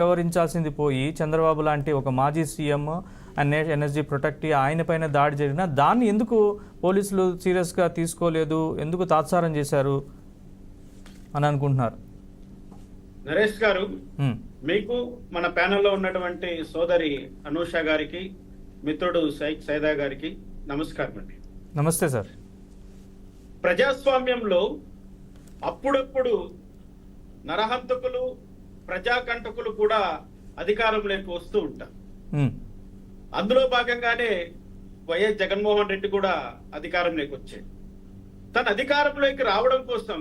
వ్యవహరించాల్సింది పోయి చంద్రబాబు లాంటి ఒక మాజీ సీఎం ఎన్ఎస్జీ ప్రొటెక్ట్ ఆయన పైన దాడి జరిగిన దాన్ని ఎందుకు పోలీసులు సీరియస్గా తీసుకోలేదు, ఎందుకు తాత్సారం చేశారు అని అనుకుంటున్నారు? నరేష్ గారు, మీకు మన ప్యానెల్లో ఉన్నటువంటి సోదరి అనూష గారికి, మిత్రుడు షేక్ సైదా గారికి నమస్కారం అండి. నమస్తే సార్. ప్రజాస్వామ్యంలో అప్పుడప్పుడు నరహంతకులు, ప్రజాకంటకులు కూడా అధికారంలోకి వస్తూ ఉంటారు. అందులో భాగంగానే వైఎస్ జగన్మోహన్ రెడ్డి కూడా అధికారంలోకి వచ్చాడు. తన అధికారంలోకి రావడం కోసం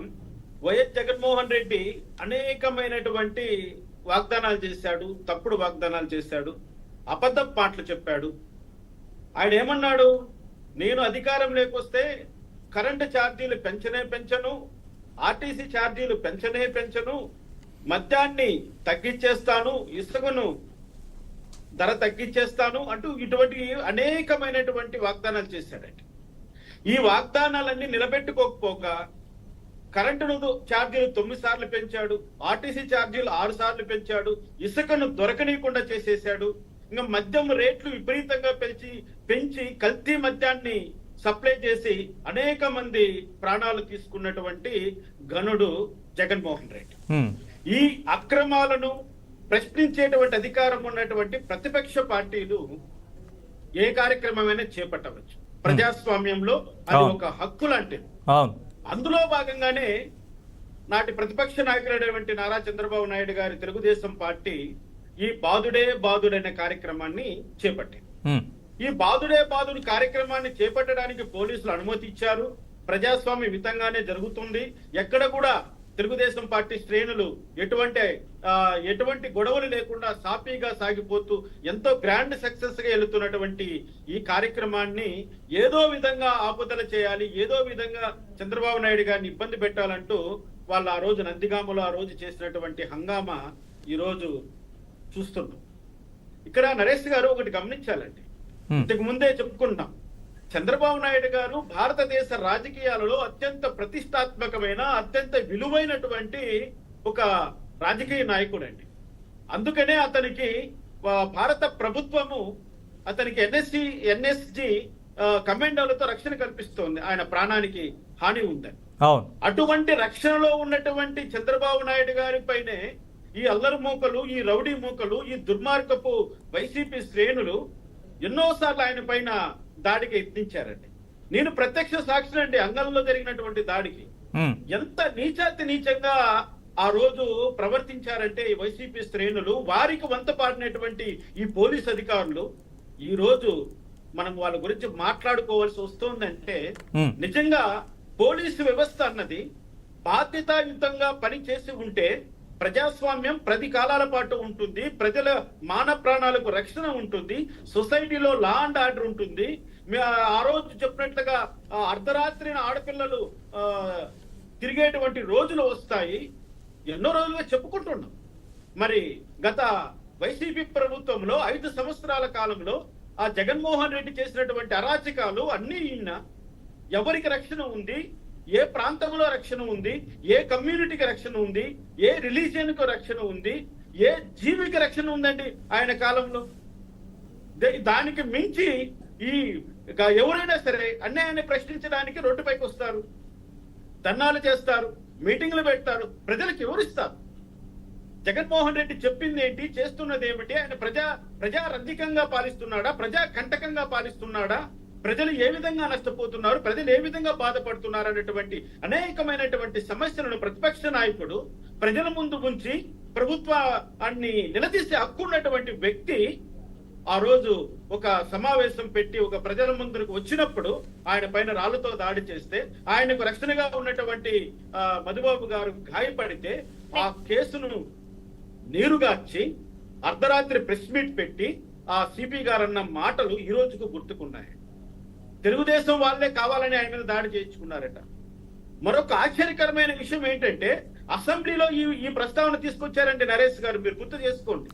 వైఎస్ జగన్మోహన్ రెడ్డి అనేకమైనటువంటి వాగ్దానాలు చేశాడు, తప్పుడు వాగ్దానాలు చేశాడు, అబద్ధపు మాటలు చెప్పాడు. ఆయన ఏమన్నాడు? నేను అధికారంలోకి వస్తే కరెంటు ఛార్జీలు పెంచను, ఆర్టీసీ ఛార్జీలు పెంచను, మద్యాన్ని తగ్గించేస్తాను, ఇసుకను ధర తగ్గించేస్తాను అంటూ ఇటువంటి అనేకమైనటువంటి వాగ్దానాలు చేశాడండి. ఈ వాగ్దానాలన్నీ నిలబెట్టుకోకపోగా కరెంటు ఛార్జీలు 9 సార్లు పెంచాడు, ఆర్టీసీ ఛార్జీలు 6 సార్లు పెంచాడు, ఇసుకను దొరకనీయకుండా చేసేశాడు. ఇంకా మద్యం రేట్లు విపరీతంగా పెంచి కల్తీ మద్యాన్ని సప్లై చేసి అనేక మంది ప్రాణాలు తీసుకున్నటువంటి గనుడు జగన్మోహన్ రెడ్డి. ఈ అక్రమాలను ప్రశ్నించేటువంటి అధికారం ఉన్నటువంటి ప్రతిపక్ష పార్టీలు ఏ కార్యక్రమమైనా చేపట్టవచ్చు. ప్రజాస్వామ్యంలో అది ఒక హక్కు లాంటిది. అందులో భాగంగానే నాటి ప్రతిపక్ష నాయకుడైనటువంటి నారా చంద్రబాబు నాయుడు గారి తెలుగుదేశం పార్టీ ఈ బాదుడనే కార్యక్రమాన్ని చేపట్టింది. ఈ బాదుడు కార్యక్రమాన్ని చేపట్టడానికి పోలీసులు అనుమతి ఇచ్చారు. ప్రజాస్వామ్య విధంగానే జరుగుతుంది. ఎక్కడ కూడా తెలుగుదేశం పార్టీ శ్రేణులు ఎటువంటి గొడవలు లేకుండా సాఫీగా సాగిపోతూ ఎంతో గ్రాండ్ సక్సెస్ గా వెళుతున్నటువంటి ఈ కార్యక్రమాన్ని ఏదో విధంగా ఆపుదల చేయాలి, ఏదో విధంగా చంద్రబాబు నాయుడు గారిని ఇబ్బంది పెట్టాలంటూ వాళ్ళు ఆ రోజు నందిగామలో ఆ రోజు చేసినటువంటి హంగామా ఈ రోజు చూస్తున్నాం. ఇక్కడ నరేష్ గారు ఒకటి గమనించాలండి. ఇంతకు ముందే చెప్పుకున్నాం, చంద్రబాబు నాయుడు గారు భారతదేశ రాజకీయాలలో అత్యంత ప్రతిష్టాత్మకమైన, అత్యంత విలువైనటువంటి ఒక రాజకీయ నాయకుడు అండి. అందుకనే అతనికి భారత ప్రభుత్వము అతనికి ఎన్ఎస్జీ కమాండోలతో రక్షణ కల్పిస్తోంది. ఆయన ప్రాణానికి హాని ఉందని. అటువంటి రక్షణలో ఉన్నటువంటి చంద్రబాబు నాయుడు గారి పైనే ఈ అల్లరి మూకలు, ఈ రౌడీ మూకలు, ఈ దుర్మార్గపు వైసీపీ శ్రేణులు ఎన్నోసార్లు ఆయన పైన దాడికి యత్నించారండి. నేను ప్రత్యక్ష సాక్షి అండి. అంగంలో జరిగినటువంటి దాడికి ఎంత నీచంగా ఆ రోజు ప్రవర్తించారంటే ఈ వైసీపీ శ్రేణులు, వారికి వంత పాడినటువంటి ఈ పోలీస్ అధికారులు ఈ రోజు మనం వాళ్ళ గురించి మాట్లాడుకోవాల్సి వస్తుందంటే నిజంగా పోలీసు వ్యవస్థ అన్నది బాధ్యతాయుతంగా పని చేసి ఉంటే ప్రజాస్వామ్యం 10 కాలాల పాటు ఉంటుంది, ప్రజల మాన ప్రాణాలకు రక్షణ ఉంటుంది, సొసైటీలో లా అండ్ ఆర్డర్ ఉంటుంది. ఆ రోజు చెప్పినట్లుగా అర్ధరాత్రిన ఆడపిల్లలు తిరిగేటువంటి రోజులు వస్తాయి. ఎన్నో రోజులుగా చెప్పుకుంటున్నాం. మరి గత వైసీపీ ప్రభుత్వంలో 5 సంవత్సరాల కాలంలో ఆ జగన్మోహన్ రెడ్డి చేసినటువంటి అరాచకాలు అన్ని ఎవరికి రక్షణ ఉంది, ఏ ప్రాంతంలో రక్షణ ఉంది, ఏ కమ్యూనిటీకి రక్షణ ఉంది, ఏ రిలీజియన్ కు రక్షణ ఉంది, ఏ జీవికి రక్షణ ఉందండి ఆయన కాలంలో? దానికి మించి ఈ ఎవరైనా సరే అన్యాయాన్ని ప్రశ్నించడానికి రోడ్డుపైకి వస్తారు, ధర్నాలు చేస్తారు, మీటింగ్లు పెడతారు. ప్రజలకు ఎవరిస్తారు? జగన్మోహన్ రెడ్డి చెప్పింది ఏంటి, చేస్తున్నది ఏమిటి? ఆయన ప్రజారంధికంగా పాలిస్తున్నాడా, ప్రజా కంటకంగా పాలిస్తున్నాడా? ప్రజలు ఏ విధంగా నష్టపోతున్నారు, ప్రజలు ఏ విధంగా బాధపడుతున్నారు అనేటువంటి అనేకమైనటువంటి సమస్యలను ప్రతిపక్ష నాయకుడు ప్రజల ముందు ఉంచి ప్రభుత్వాన్ని నిలదీసే హక్కు ఉన్నటువంటి వ్యక్తి ఆ రోజు ఒక సమావేశం పెట్టి ఒక ప్రజల ముందుకు వచ్చినప్పుడు ఆయన పైన రాళ్లతో దాడి చేస్తే, ఆయనకు రక్షణగా ఉన్నటువంటి మధుబాబు గారు గాయపడితే ఆ కేసును నీరుగార్చి అర్ధరాత్రి ప్రెస్ మీట్ పెట్టి ఆ సిపి గారు అన్న మాటలు ఈ రోజుకు గుర్తుకున్నాయి. తెలుగుదేశం వాళ్ళే కావాలని ఆయన మీద దాడి చేయించుకున్నారట. మరొక ఆశ్చర్యకరమైన విషయం ఏంటంటే అసెంబ్లీలో ఈ ప్రస్తావన తీసుకొచ్చారండి నరేష్ గారు, మీరు గుర్తు చేసుకోండి.